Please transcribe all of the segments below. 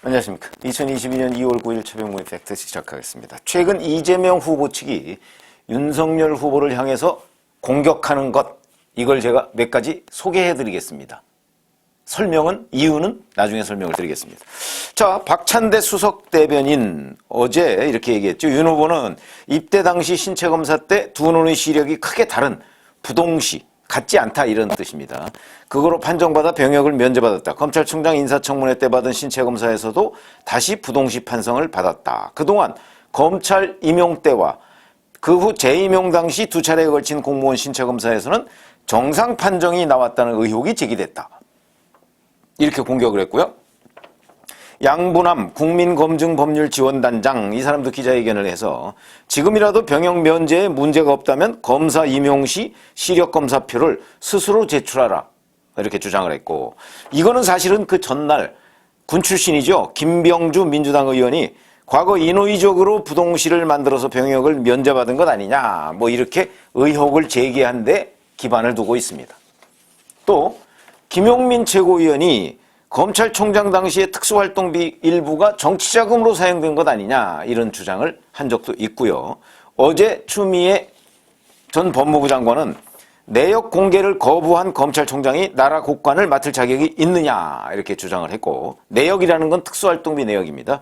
안녕하십니까. 2022년 2월 9일 최병무의 팩트 시작하겠습니다. 최근 이재명 후보 측이 윤석열 후보를 향해서 공격하는 것, 이걸 제가 몇 가지 소개해드리겠습니다. 이유는 나중에 설명을 드리겠습니다. 자, 박찬대 수석 대변인 어제 이렇게 얘기했죠. 윤 후보는 입대 당시 신체 검사 때 두 눈의 시력이 크게 다른 부동시, 같지 않다 이런 뜻입니다. 그거로 판정받아 병역을 면제받았다. 검찰총장 인사청문회 때 받은 신체 검사에서도 다시 부동시 판정을 받았다. 그동안 검찰 임용 때와 그 후 재임용 당시 두 차례에 걸친 공무원 신체 검사에서는 정상 판정이 나왔다는 의혹이 제기됐다. 이렇게 공격을 했고요. 양분함 국민검증법률지원단장, 이 사람도 기자회견을 해서 지금이라도 병역 면제에 문제가 없다면 검사 임용 시 시력검사표를 스스로 제출하라, 이렇게 주장을 했고, 이거는 사실은 그 전날 군 출신이죠. 김병주 민주당 의원이 과거 인호의적으로 부동시를 만들어서 병역을 면제받은 것 아니냐, 뭐 이렇게 의혹을 제기한 데 기반을 두고 있습니다. 또 김용민 최고위원이 검찰총장 당시의 특수활동비 일부가 정치자금으로 사용된 것 아니냐, 이런 주장을 한 적도 있고요. 어제 추미애 전 법무부 장관은 내역 공개를 거부한 검찰총장이 나라 국관을 맡을 자격이 있느냐, 이렇게 주장을 했고, 내역이라는 건 특수활동비 내역입니다.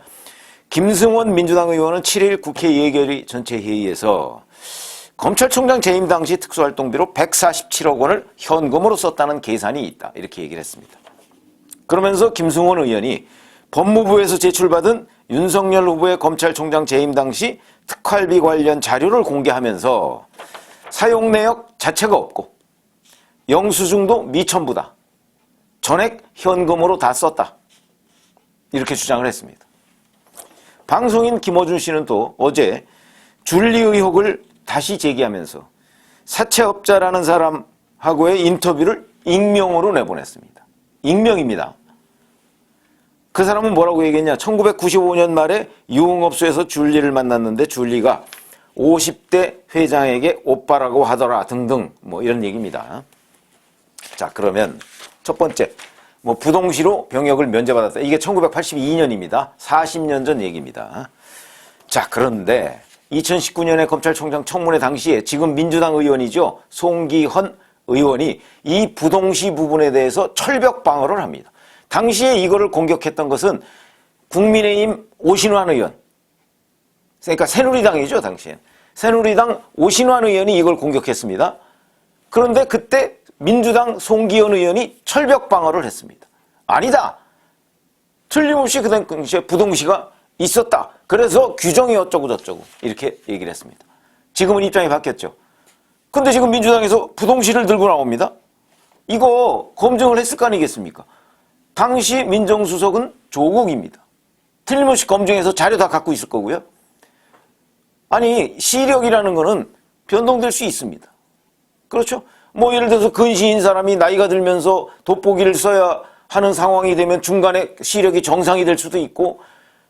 김승원 민주당 의원은 7일 국회 예결위 전체 회의에서 검찰총장 재임 당시 특수활동비로 147억 원을 현금으로 썼다는 계산이 있다, 이렇게 얘기를 했습니다. 그러면서 김승원 의원이 법무부에서 제출받은 윤석열 후보의 검찰총장 재임 당시 특활비 관련 자료를 공개하면서 사용 내역 자체가 없고 영수증도 미첨부다, 전액 현금으로 다 썼다, 이렇게 주장을 했습니다. 방송인 김어준 씨는 또 어제 줄리 의혹을 다시 제기하면서 사채업자라는 사람하고의 인터뷰를 익명으로 내보냈습니다. 익명입니다. 그 사람은 뭐라고 얘기했냐. 1995년 말에 유흥업소에서 줄리를 만났는데 줄리가 50대 회장에게 오빠라고 하더라 등등, 뭐 이런 얘기입니다. 자, 그러면 첫 번째, 뭐 부동시로 병역을 면제받았다. 이게 1982년입니다. 40년 전 얘기입니다. 자, 그런데 2019년에 검찰총장 청문회 당시에 지금 민주당 의원이죠. 송기헌 의원이 이 부동시 부분에 대해서 철벽 방어를 합니다. 당시에 이거를 공격했던 것은 국민의힘 오신환 의원, 그러니까 새누리당이죠, 당시엔. 새누리당 오신환 의원이 이걸 공격했습니다. 그런데 그때 민주당 송기헌 의원이 철벽 방어를 했습니다. 아니다, 틀림없이 그 당시에 부동시가 있었다, 그래서 규정이 어쩌고 저쩌고, 이렇게 얘기를 했습니다. 지금은 입장이 바뀌었죠. 근데 지금 민주당에서 부동시를 들고 나옵니다. 이거 검증을 했을 거 아니겠습니까? 당시 민정수석은 조국입니다. 틀림없이 검증해서 자료 다 갖고 있을 거고요. 아니, 시력이라는 거는 변동될 수 있습니다. 그렇죠? 뭐 예를 들어서 근시인 사람이 나이가 들면서 돋보기를 써야 하는 상황이 되면 중간에 시력이 정상이 될 수도 있고,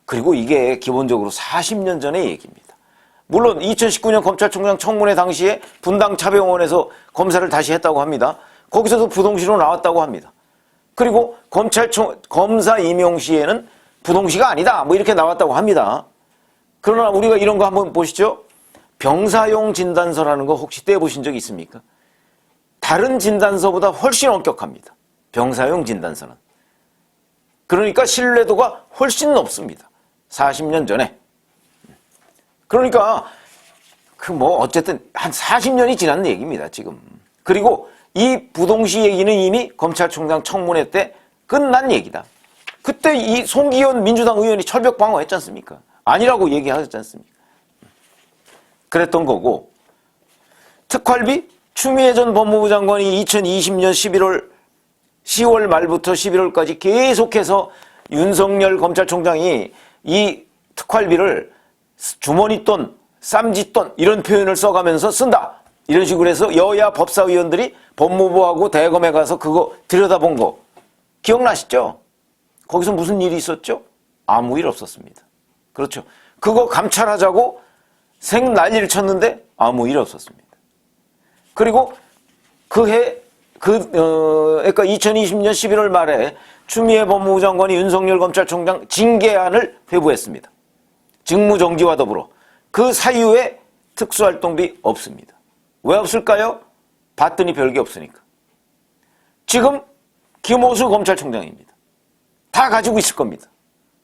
그리고 이게 기본적으로 40년 전의 얘기입니다. 물론 2019년 검찰총장 청문회 당시에 분당 차병원에서 검사를 다시 했다고 합니다. 거기서도 부동시로 나왔다고 합니다. 그리고 검사 임용 시에는 부동시가 아니다, 뭐 이렇게 나왔다고 합니다. 그러나 우리가 이런 거 한번 보시죠. 병사용 진단서라는 거 혹시 떼보신 적 있습니까? 다른 진단서보다 훨씬 엄격합니다. 병사용 진단서는. 그러니까 신뢰도가 훨씬 높습니다. 40년 전에. 그러니까 어쨌든 한 40년이 지난 얘기입니다, 지금. 그리고 이 부동시 얘기는 이미 검찰총장 청문회 때 끝난 얘기다. 그때 이 송기헌 민주당 의원이 철벽 방어했지 않습니까? 아니라고 얘기하셨지 않습니까? 그랬던 거고, 특활비? 추미애 전 법무부 장관이 2020년 10월 말부터 11월까지 계속해서 윤석열 검찰총장이 이 특활비를 주머니돈, 쌈짓돈, 이런 표현을 써가면서 쓴다, 이런 식으로 해서 여야 법사위원들이 법무부하고 대검에 가서 그거 들여다본 거 기억나시죠? 거기서 무슨 일이 있었죠? 아무 일 없었습니다. 그렇죠. 그거 감찰하자고 생 난리를 쳤는데 아무 일 없었습니다. 그리고 그해 그러니까 2020년 11월 말에 추미애 법무부 장관이 윤석열 검찰총장 징계안을 회부했습니다. 직무정지와 더불어 그 사유에 특수활동비 없습니다. 왜 없을까요? 봤더니 별게 없으니까. 지금 김호수 검찰총장입니다. 다 가지고 있을 겁니다.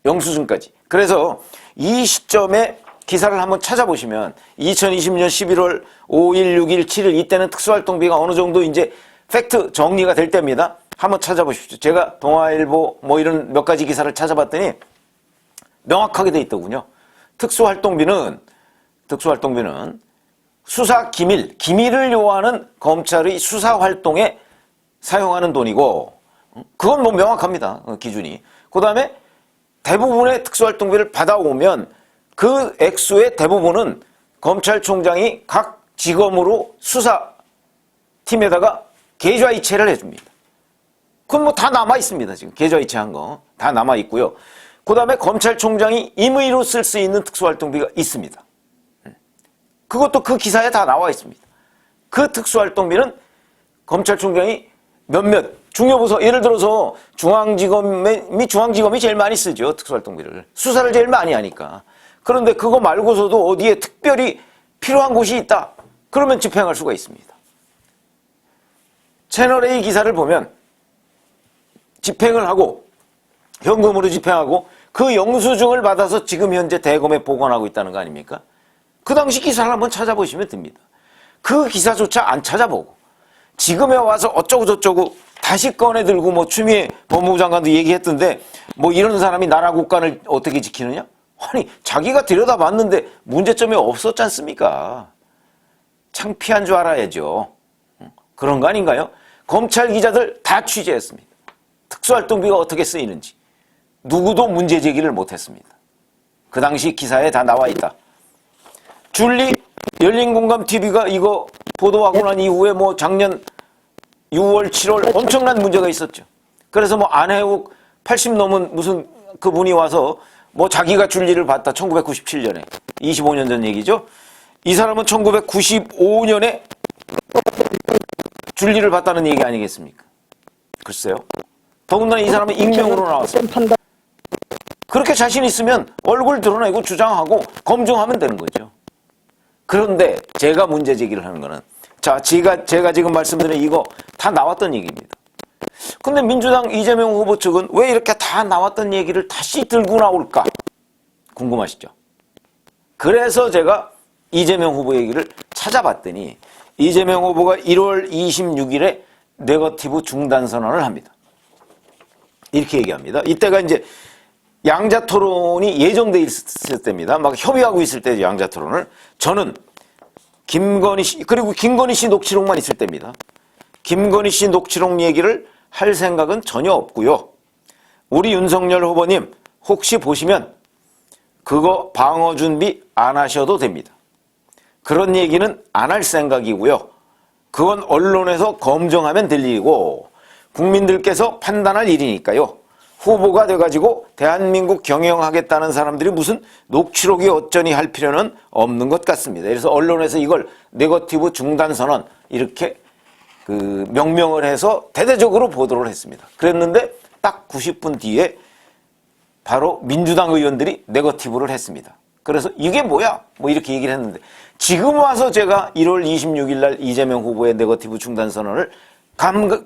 영수증까지. 그래서 이 시점에 기사를 한번 찾아보시면 2020년 11월 5일, 6일, 7일 이때는 특수활동비가 어느 정도 이제 팩트 정리가 될 때입니다. 한번 찾아보십시오. 제가 동아일보 뭐 이런 몇 가지 기사를 찾아봤더니 명확하게 돼 있더군요. 특수활동비는 수사 기밀을 요하는 검찰의 수사 활동에 사용하는 돈이고, 그건 뭐 명확합니다. 기준이. 그 다음에 대부분의 특수활동비를 받아오면 그 액수의 대부분은 검찰총장이 각 지검으로 수사팀에다가 계좌이체를 해줍니다. 그건 뭐 다 남아있습니다. 지금 계좌이체한 거 다 남아있고요. 그 다음에 검찰총장이 임의로 쓸 수 있는 특수활동비가 있습니다. 그것도 그 기사에 다 나와 있습니다. 그 특수활동비는 검찰총장이 몇몇 중요부서, 예를 들어서 중앙지검이 제일 많이 쓰죠. 특수활동비를. 수사를 제일 많이 하니까. 그런데 그거 말고서도 어디에 특별히 필요한 곳이 있다. 그러면 집행할 수가 있습니다. 채널A 기사를 보면 집행을 하고 현금으로 집행하고 그 영수증을 받아서 지금 현재 대검에 보관하고 있다는 거 아닙니까? 그 당시 기사를 한번 찾아보시면 됩니다. 그 기사조차 안 찾아보고 지금에 와서 어쩌고저쩌고 다시 꺼내 들고 뭐 추미애 법무부 장관도 얘기했던데 뭐 이런 사람이 나라 국간을 어떻게 지키느냐? 아니 자기가 들여다봤는데 문제점이 없었지 않습니까? 창피한 줄 알아야죠. 그런 거 아닌가요? 검찰 기자들 다 취재했습니다. 특수활동비가 어떻게 쓰이는지 누구도 문제 제기를 못했습니다. 그 당시 기사에 다 나와 있다. 줄리 열린공감TV가 이거 보도하고 난 이후에 뭐 작년 6월, 7월 엄청난 문제가 있었죠. 그래서 뭐 안혜욱 80 넘은 무슨 그분이 와서 뭐 자기가 줄리를 봤다. 1997년에. 25년 전 얘기죠. 이 사람은 1995년에 줄리를 봤다는 얘기 아니겠습니까? 글쎄요. 더군다나 이 사람은 익명으로 나왔어요. 그렇게 자신 있으면 얼굴 드러내고 주장하고 검증하면 되는 거죠. 그런데 제가 문제 제기를 하는 거는 자, 제가 지금 말씀드린 이거 다 나왔던 얘기입니다. 근데 민주당 이재명 후보 측은 왜 이렇게 다 나왔던 얘기를 다시 들고 나올까? 궁금하시죠? 그래서 제가 이재명 후보 얘기를 찾아봤더니 이재명 후보가 1월 26일에 네거티브 중단 선언을 합니다. 이렇게 얘기합니다. 이때가 이제 양자 토론이 예정돼 있을 때입니다. 막 협의하고 있을 때 양자 토론을. 저는 김건희 씨, 그리고 김건희 씨 녹취록만 있을 때입니다. 김건희 씨 녹취록 얘기를 할 생각은 전혀 없고요. 우리 윤석열 후보님 혹시 보시면 그거 방어 준비 안 하셔도 됩니다. 그런 얘기는 안 할 생각이고요. 그건 언론에서 검증하면 될 일이고 국민들께서 판단할 일이니까요. 후보가 돼가지고 대한민국 경영하겠다는 사람들이 무슨 녹취록이 어쩌니 할 필요는 없는 것 같습니다. 그래서 언론에서 이걸 네거티브 중단 선언 이렇게 그 명명을 해서 대대적으로 보도를 했습니다. 그랬는데 딱 90분 뒤에 바로 민주당 의원들이 네거티브를 했습니다. 그래서 이게 뭐야? 뭐 이렇게 얘기를 했는데 지금 와서 제가 1월 26일 날 이재명 후보의 네거티브 중단 선언을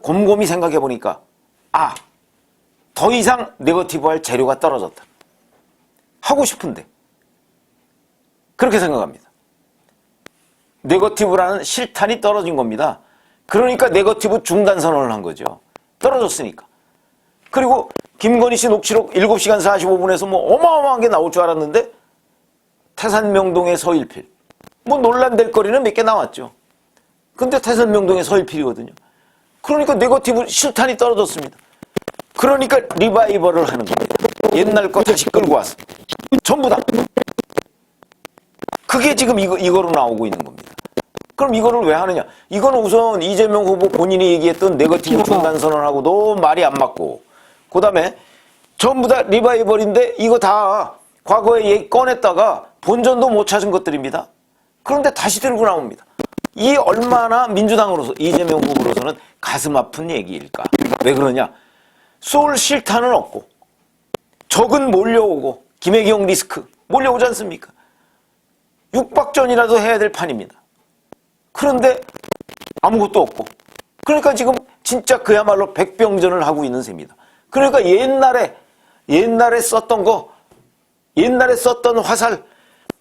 곰곰이 생각해 보니까 더 이상 네거티브 할 재료가 떨어졌다. 하고 싶은데 그렇게 생각합니다. 네거티브라는 실탄이 떨어진 겁니다. 그러니까 네거티브 중단 선언을 한 거죠. 떨어졌으니까. 그리고 김건희 씨 녹취록 7시간 45분에서 뭐 어마어마한 게 나올 줄 알았는데 태산명동의 서일필. 뭐 논란될 거리는 몇 개 나왔죠. 근데 태산명동의 서일필이거든요. 그러니까 네거티브 실탄이 떨어졌습니다. 그러니까 리바이벌을 하는 겁니다. 옛날 거 다시 끌고 와서. 전부 다. 그게 지금 이거로 나오고 있는 겁니다. 그럼 이거를 왜 하느냐? 이거는 우선 이재명 후보 본인이 얘기했던 네거티브 중단 선언하고도 말이 안 맞고 그 다음에 전부 다 리바이벌인데 이거 다 과거에 얘기 꺼냈다가 본전도 못 찾은 것들입니다. 그런데 다시 들고 나옵니다. 이 얼마나 민주당으로서 이재명 후보로서는 가슴 아픈 얘기일까? 왜 그러냐? 쏠 실탄은 없고 적은 몰려오고 김혜경 리스크 몰려오지 않습니까? 육박전이라도 해야 될 판입니다. 그런데 아무것도 없고 그러니까 지금 진짜 그야말로 백병전을 하고 있는 셈입니다. 그러니까 옛날에 썼던 거, 옛날에 썼던 화살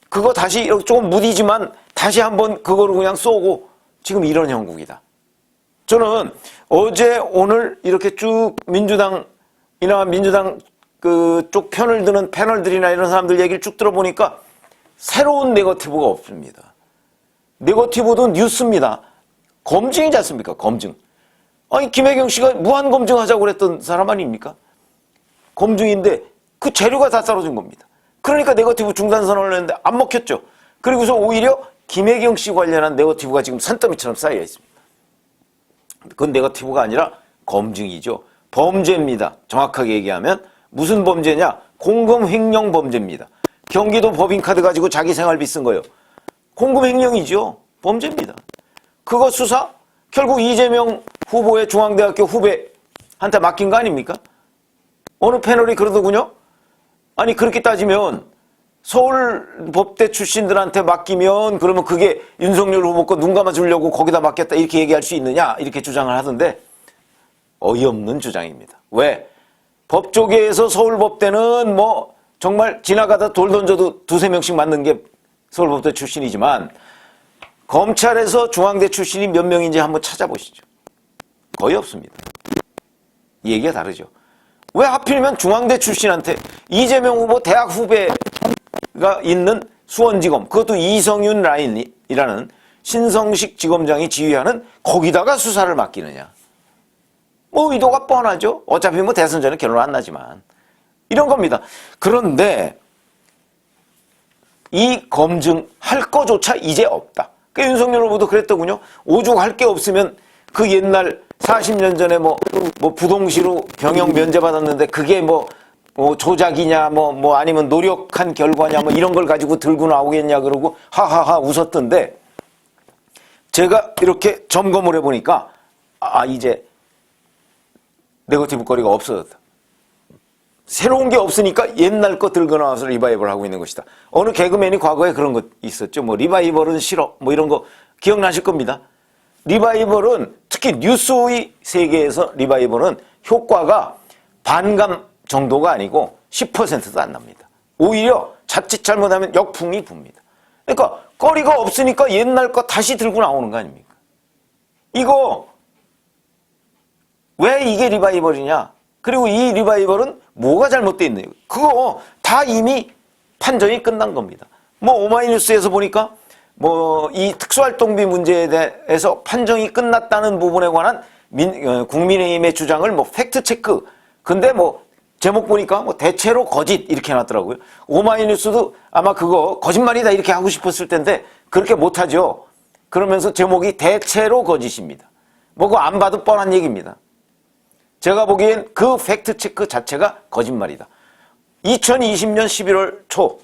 그거 다시 이렇게 조금 무디지만 다시 한번 그거를 그냥 쏘고 지금 이런 형국이다. 저는 어제 오늘 이렇게 쭉 민주당이나 민주당 그쪽 편을 드는 패널들이나 이런 사람들 얘기를 쭉 들어보니까 새로운 네거티브가 없습니다. 네거티브도 뉴스입니다. 검증이지 않습니까? 검증. 아니 김혜경 씨가 무한 검증하자고 그랬던 사람 아닙니까? 검증인데 그 재료가 다 떨어진 겁니다. 그러니까 네거티브 중단 선언을 했는데 안 먹혔죠. 그리고서 오히려 김혜경 씨 관련한 네거티브가 지금 산더미처럼 쌓여 있습니다. 그건 네거티브가 아니라 검증이죠. 범죄입니다. 정확하게 얘기하면 무슨 범죄냐? 공금 횡령 범죄입니다. 경기도 법인카드 가지고 자기 생활비 쓴 거예요. 공금 횡령이죠. 범죄입니다. 그거 수사 결국 이재명 후보의 중앙대학교 후배한테 맡긴 거 아닙니까? 어느 패널이 그러더군요. 아니 그렇게 따지면 서울법대 출신들한테 맡기면 그러면 그게 윤석열 후보 거 눈 감아주려고 거기다 맡겼다 이렇게 얘기할 수 있느냐 이렇게 주장을 하던데 어이없는 주장입니다. 왜? 법조계에서 서울법대는 뭐 정말 지나가다 돌 던져도 두세 명씩 맞는 게 서울법대 출신이지만 검찰에서 중앙대 출신이 몇 명인지 한번 찾아보시죠. 거의 없습니다. 이 얘기가 다르죠. 왜 하필이면 중앙대 출신한테 이재명 후보 대학 후배가 있는 수원지검 그것도 이성윤 라인이라는 신성식 지검장이 지휘하는 거기다가 수사를 맡기느냐. 뭐 의도가 뻔하죠. 어차피 뭐 대선 전에 결론 안 나지만 이런 겁니다. 그런데 이 검증할 거조차 이제 없다. 그러니까 윤석열 후보도 그랬더군요. 오죽할 게 없으면 그 옛날 40년 전에 뭐 부동시로 경영 면제받았는데 그게 뭐 조작이냐 뭐 아니면 노력한 결과냐 뭐 이런 걸 가지고 들고 나오겠냐 그러고 하하하 웃었던데 제가 이렇게 점검을 해보니까 이제 네거티브 거리가 없어졌다. 새로운 게 없으니까 옛날 거 들고 나와서 리바이벌 하고 있는 것이다. 어느 개그맨이 과거에 그런 거 있었죠. 뭐 리바이벌은 싫어 뭐 이런 거 기억나실 겁니다. 리바이벌은 특히 뉴스의 세계에서 리바이벌은 효과가 반감 정도가 아니고 10%도 안 납니다. 오히려 자칫 잘못하면 역풍이 붑니다. 그러니까 거리가 없으니까 옛날 거 다시 들고 나오는 거 아닙니까? 이거 왜 이게 리바이벌이냐? 그리고 이 리바이벌은 뭐가 잘못되어 있느냐? 그거 다 이미 판정이 끝난 겁니다. 뭐 오마이뉴스에서 보니까 뭐 이 특수활동비 문제에 대해서 판정이 끝났다는 부분에 관한 국민의힘의 주장을 뭐 팩트체크. 근데 뭐 제목 보니까 뭐 대체로 거짓 이렇게 해놨더라고요. 오마이뉴스도 아마 그거 거짓말이다 이렇게 하고 싶었을 텐데 그렇게 못하죠. 그러면서 제목이 대체로 거짓입니다. 뭐 그거 안 봐도 뻔한 얘기입니다. 제가 보기엔 그 팩트체크 자체가 거짓말이다. 2020년 11월 초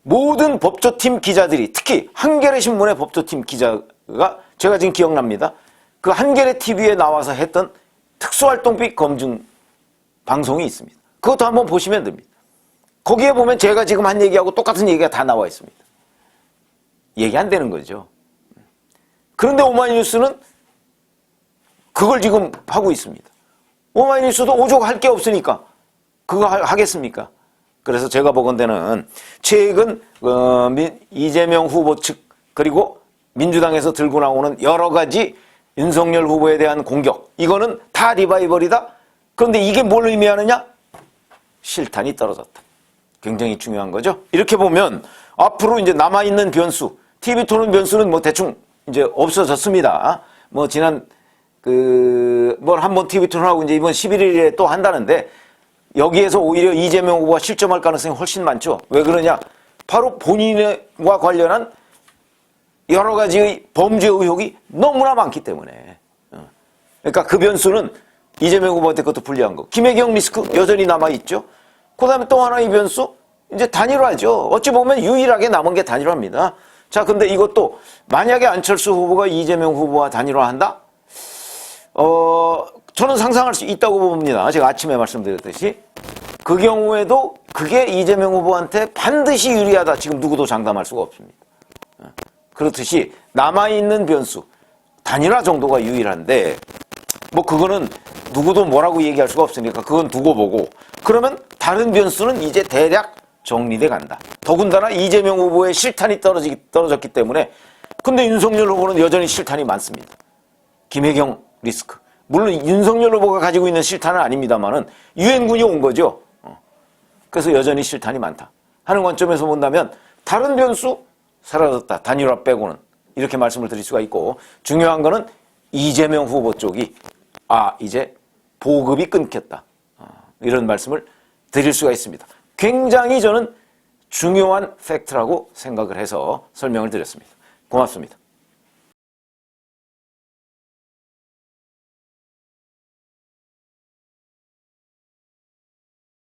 모든 법조팀 기자들이 특히 한겨레 신문의 법조팀 기자가 제가 지금 기억납니다. 그 한겨레 TV에 나와서 했던 특수활동비 검증 방송이 있습니다. 그것도 한번 보시면 됩니다. 거기에 보면 제가 지금 한 얘기하고 똑같은 얘기가 다 나와 있습니다. 얘기 안 되는 거죠. 그런데 오마이뉴스는 그걸 지금 하고 있습니다. 오마이뉴스도 오죽할 게 없으니까 그거 하겠습니까? 그래서 제가 보건대는 최근 이재명 후보 측 그리고 민주당에서 들고 나오는 여러 가지 윤석열 후보에 대한 공격 이거는 다 리바이벌이다. 그런데 이게 뭘 의미하느냐? 실탄이 떨어졌다. 굉장히 중요한 거죠. 이렇게 보면 앞으로 이제 남아있는 변수 TV 토론 변수는 뭐 대충 이제 없어졌습니다. 뭐 지난 뭘 한번 TV 토론하고 이제 이번 11일에 또 한다는데 여기에서 오히려 이재명 후보가 실점할 가능성이 훨씬 많죠. 왜 그러냐? 바로 본인과 관련한 여러 가지의 범죄 의혹이 너무나 많기 때문에. 그러니까 그 변수는 이재명 후보한테 그것도 불리한 거. 김혜경 리스크 여전히 남아있죠. 그 다음에 또 하나의 변수, 이제 단일화죠. 어찌 보면 유일하게 남은 게 단일화입니다. 자, 근데 이것도 만약에 안철수 후보가 이재명 후보와 단일화한다? 저는 상상할 수 있다고 봅니다. 제가 아침에 말씀드렸듯이. 그 경우에도 그게 이재명 후보한테 반드시 유리하다. 지금 누구도 장담할 수가 없습니다. 그렇듯이 남아있는 변수, 단일화 정도가 유일한데, 뭐 그거는 누구도 뭐라고 얘기할 수가 없으니까 그건 두고 보고, 그러면 다른 변수는 이제 대략 정리돼 간다. 더군다나 이재명 후보의 실탄이 떨어졌기 때문에. 근데 윤석열 후보는 여전히 실탄이 많습니다. 김혜경 리스크. 물론 윤석열 후보가 가지고 있는 실탄은 아닙니다만은 유엔군이 온 거죠. 그래서 여전히 실탄이 많다 하는 관점에서 본다면 다른 변수 사라졌다. 단일화 빼고는. 이렇게 말씀을 드릴 수가 있고, 중요한 거는 이재명 후보 쪽이 이제 보급이 끊겼다. 이런 말씀을 드릴 수가 있습니다. 굉장히 저는 중요한 팩트라고 생각을 해서 설명을 드렸습니다. 고맙습니다.